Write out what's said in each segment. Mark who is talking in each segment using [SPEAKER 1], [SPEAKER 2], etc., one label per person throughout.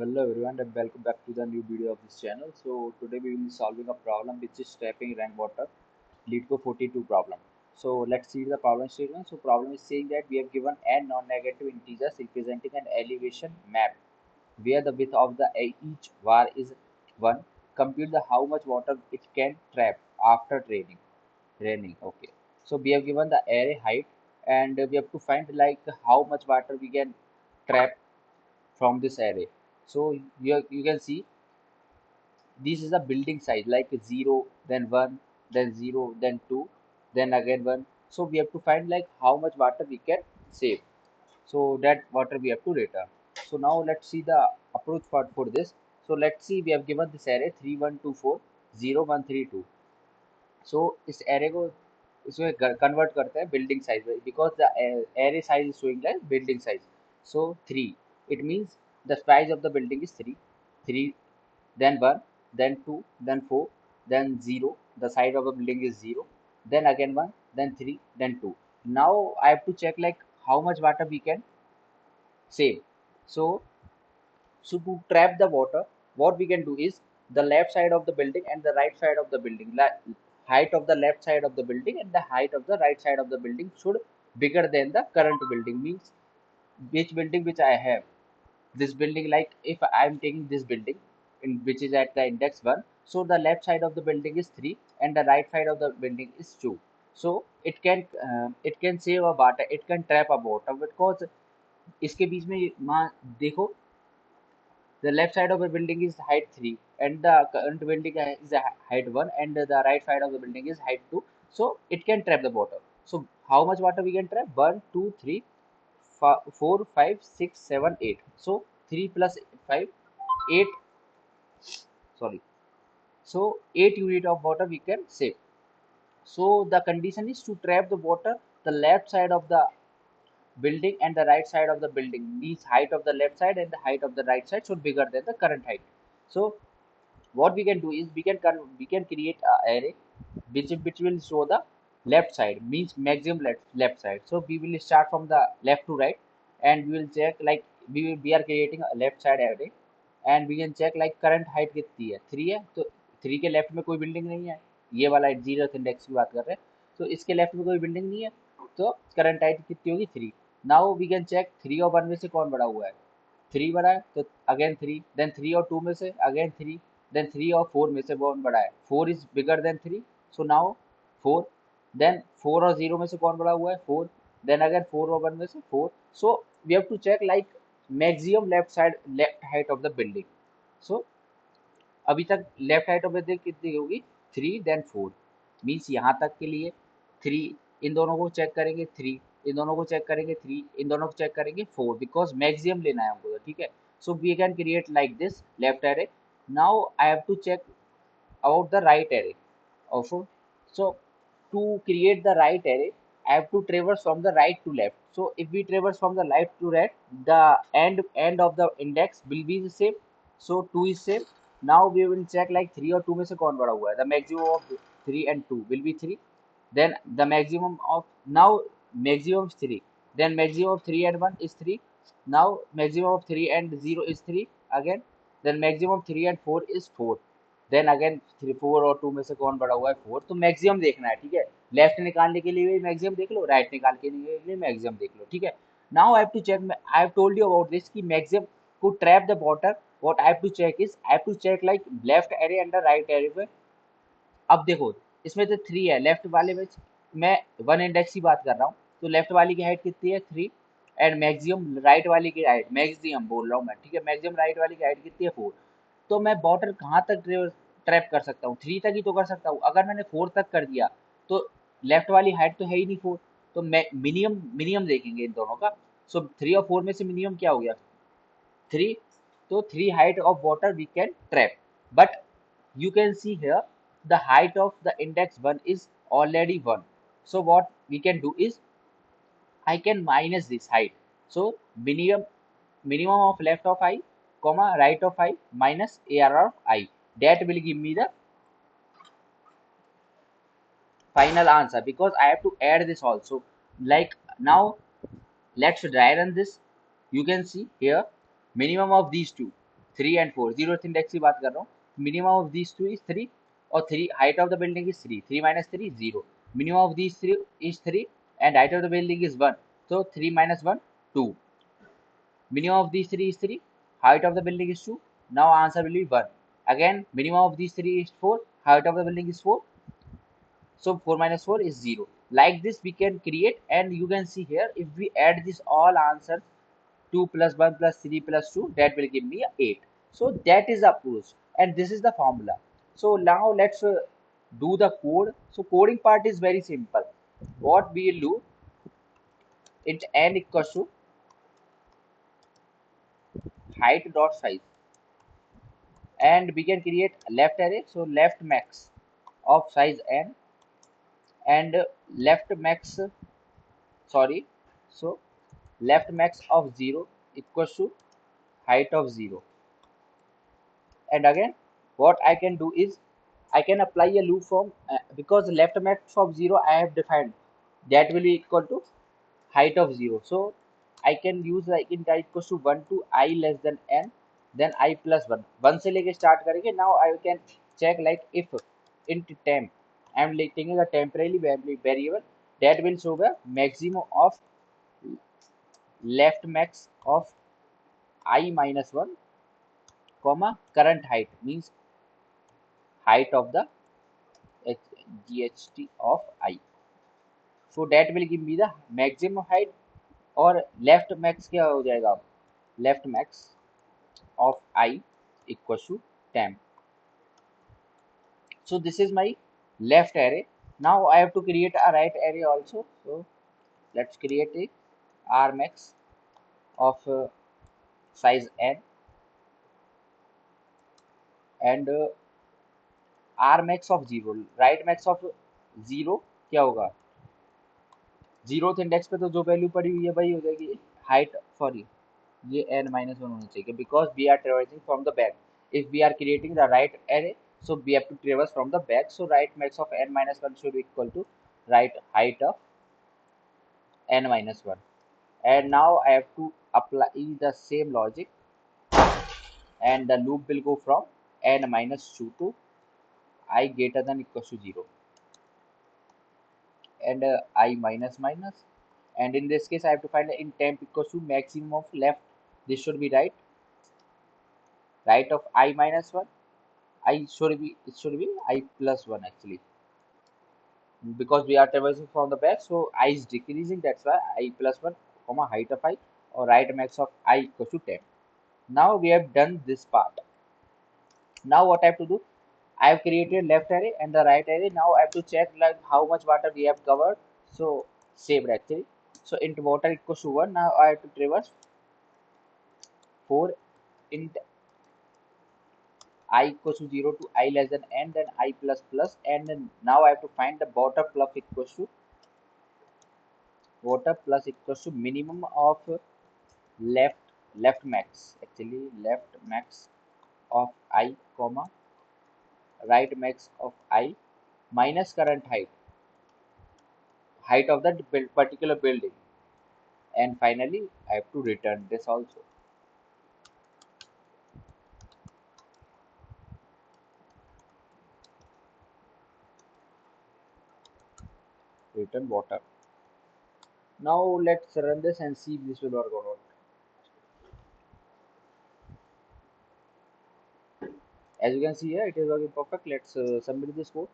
[SPEAKER 1] Hello everyone and welcome back to the new video of this channel. So today we will be solving a problem which is trapping rainwater Leetcode 42 problem. So let's see the problem statement. So problem is saying that we have given n non-negative integers representing an elevation map where the width of each var is 1. Compute the how much water it can trap after raining. Okay. So we have given the array height and we have to find like how much water we can trap from this array. So you can see this is a building size like 0 then 1 then 0 then 2 then again 1. So we have to find like how much water we can save, so that water we have to return. So now let's see the approach for this. So let's see, we have given this array 3 1 2 4 0 1 3 2. सो इस array को इसमें convert करते हैं building size में, because the array size is showing like building size. So 3, it means the size of the building is 3. 3 then 1 then 2 then 4 then 0, the side of the building is 0, then again 1 then 3 then 2. Now I have to check like how much water we can save. So to trap the water, what we can do is the left side of the building and the right side of the building, height of the left side of the building and the height of the right side of the building should bigger than the current building. Means which building which I have, this building, like if I am taking this building in which is at the index 1, so the left side of the building is 3 and the right side of the building is 2. So it can save a water, it can trap a water, because इसके बीच में मान देखो, the left side of the building is height 3 and the current building is height 1 and the right side of the building is height 2. So it can trap the water. So how much water we can trap? 1 2 3 4 5 6 7 8. So 3 plus 5 8, sorry, so 8 unit of water we can save. So the condition is to trap the water, the left side of the building and the right side of the building, means height of the left side and the height of the right side should bigger than the current height. So what we can do is we can create a array which will show the left side, means maximum left side. So we will start from the left to right and we will check like we are creating a left side array and we can check like current height कितनी है, 3 है. तो 3 के left में कोई building नहीं है, ये वाला 0 इंडेक्स की बात कर रहे हैं, तो इसके लेफ्ट में कोई बिल्डिंग नहीं है, तो करंट हाइट कितनी होगी 3. नाउ वी कैन चेक 3 और 1 में से कौन बड़ा हुआ है, 3 बड़ा है, तो अगेन 3, देन 3 और 2 में से अगेन 3, देन 3 और 4 में से कौन बड़ा है, 4 is bigger than 3, so now 4, then 4 और 0 में से कौन बड़ा हुआ है 4, देन अगेन 4 और 1 में से 4. So we have to check like maximum left height of the building. So अभी तक left height of the building कितनी होगी 3 देन 4, मीन्स यहाँ तक के लिए 3, इन दोनों को चेक करेंगे 3, इन दोनों को चेक करेंगे 3, इन दोनों को चेक करेंगे 4, बिकॉज मैक्सिमम लेना है हमको, ठीक है. So we can create like this left array. Now I have to check about the right array also. So to create the right array, I have to traverse from the right to left. So if we traverse from the left to right, the end of the index will be the same. So 2 is same. Now we will check like 3 और 2 में से कौन बड़ा हुआ है. The maximum of 3 and 2 will be 3. Then the maximum of, now maximum is 3. Then maximum of 3 and 1 is 3. Now maximum of 3 and 0 is 3 again. Then maximum of 3 and 4 is 4. Then again 3 4 और 2 में से कौन बड़ा हुआ है 4. तो maximum देखना है, ठीक है. लेफ्ट निकालने के लिए भी मैक्सिमम देख लो, राइट निकालने के लिए मैक्सिमम देख लो, ठीक है. Now I have to check, I have told you about this कि maximum to trap the water, what I have to check is I have to check like left array and the right array पे. अब देखो इसमें तो 3 है left वाले में, मैं 1 इंडेक्स की बात कर रहा हूँ, तो लेफ्ट वाली की हाइट कितनी है 3 एंड मैक्सिमम राइट वाली की हाइट, मैक्सिमम बोल रहा हूँ मैं, ठीक है, मैक्सिमम राइट वाली की हाइट कितनी है 4. तो मैं बॉटल कहाँ तक ट्रैप कर सकता हूँ, 3 तक ही तो कर सकता हूँ. अगर मैंने 4 तक कर दिया तो लेफ्ट वाली हाइट तो है ही नहीं 4, तो मैं मिनिमम मिनिमम देखेंगे इन दोनों का. सो 3 और 4 में से मिनिमम क्या हो गया 3. तो 3 height of water we can trap, but you can see here the height of the index 1 is already 1. So what we can do is I can minus this height. So minimum of left of I comma right of I minus AR of I, that will give me the final answer, because I have to add this also. Like now let's try run this. You can see here minimum of these two, 3 and 4, 0th index की बात कर रहा हूँ. Minimum of these two is 3 और 3 height of the building is 3. 3 minus 3 is 0. Minimum of these three is 3 and height of the building is 1. So 3 minus 1, 2. Minimum of these three is 3. Height of the building is 2. Now answer will be 1. Again, minimum of these three is 4. Height of the building is 4. So 4 minus 4 is 0. Like this we can create, and you can see here if we add this all answers 2 plus 1 plus 3 plus 2, that will give me 8. So that is the approach, and this is the formula. So now let's do the code. So coding part is very simple. What we will do, int n equals to height dot size, and we can create left array. So left max of size n, and left max, sorry, so left max of 0 equals to height of 0. And again, what I can do is I can apply a loop form, because left max of 0 I have defined, that will be equal to height of 0. So I can use like int I equals to 1 to I less than n, then I plus 1. 1 से लेके start करेंगे. Now I can check like if int temp, I am taking a temporary variable that will show the maximum of left max of I minus 1, comma current height means height of the GHT of I. So that will give me the maximum height. और left max क्या हो जाएगा, अब left max of I equal to 10. So this is my left array. Now I have to create a right array also. So let's create a r max of size n, and r max of 0. right max of 0 क्या होगा, 0th index पे तो जो value पड़ी हुई है वही हो जाएगी. हाइट, सॉरी, ये n minus 1 होना चाहिए because we are traversing from the back. If we are creating the right array, so we have to traverse from the back. So right max of n minus 1 should be equal to right height of n minus 1. And now I have to apply the same logic, and the loop will go from n minus 2 to I greater than equal to 0, and I minus minus. And in this case I have to find the in temp equals to maximum of left. This should be right of I minus 1. I should be, it should be I plus 1 actually, because we are traversing from the back, so I is decreasing, that's why I plus 1 comma height of I, or right max of I equals to 10. Now we have done this part. Now what I have to do, I have created left array and the right array. Now I have to check like how much water we have covered. So saved actually. So int water equals to 1. Now I have to traverse 4 int I equals to 0 to I less than n, then I plus plus, and then now I have to find the water plus equals to minimum of left left max, actually left max of I comma right max of I minus current height of that particular building, and finally I have to return this also, return water. Now let's run this and see if this will work or not. As you can see here, it is working perfect. Let's submit this code.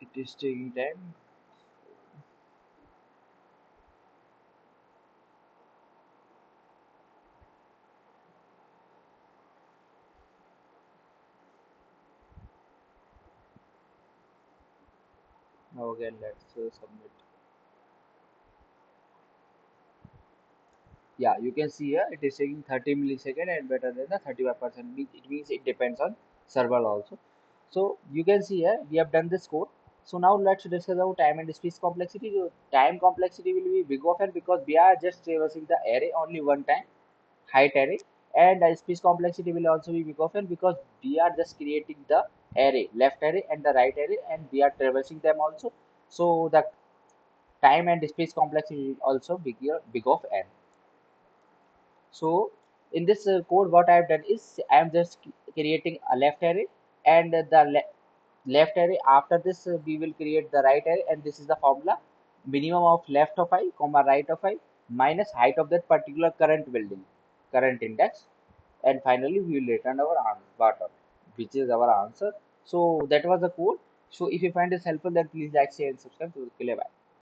[SPEAKER 1] It is taking time. Now again let's submit. Yeah, you can see here it is taking 30 millisecond and better than the 35%. It means it depends on server also. So you can see here we have done this code. So now let's discuss about time and space complexity. So time complexity will be big often because we are just traversing the array only one time, height array, and space complexity will also be big often because we are just creating the array, left array and the right array, and we are traversing them also. So the time and space complexity is also big of n. So in this code, what I have done is I am just creating a left array, and the left array. After this, we will create the right array, and this is the formula: minimum of left of I, comma right of I, minus height of that particular current building, current index, and finally we will return our bottom, which is our answer. So that was the code. So if you find this helpful, then please like, share, and subscribe to the Bye.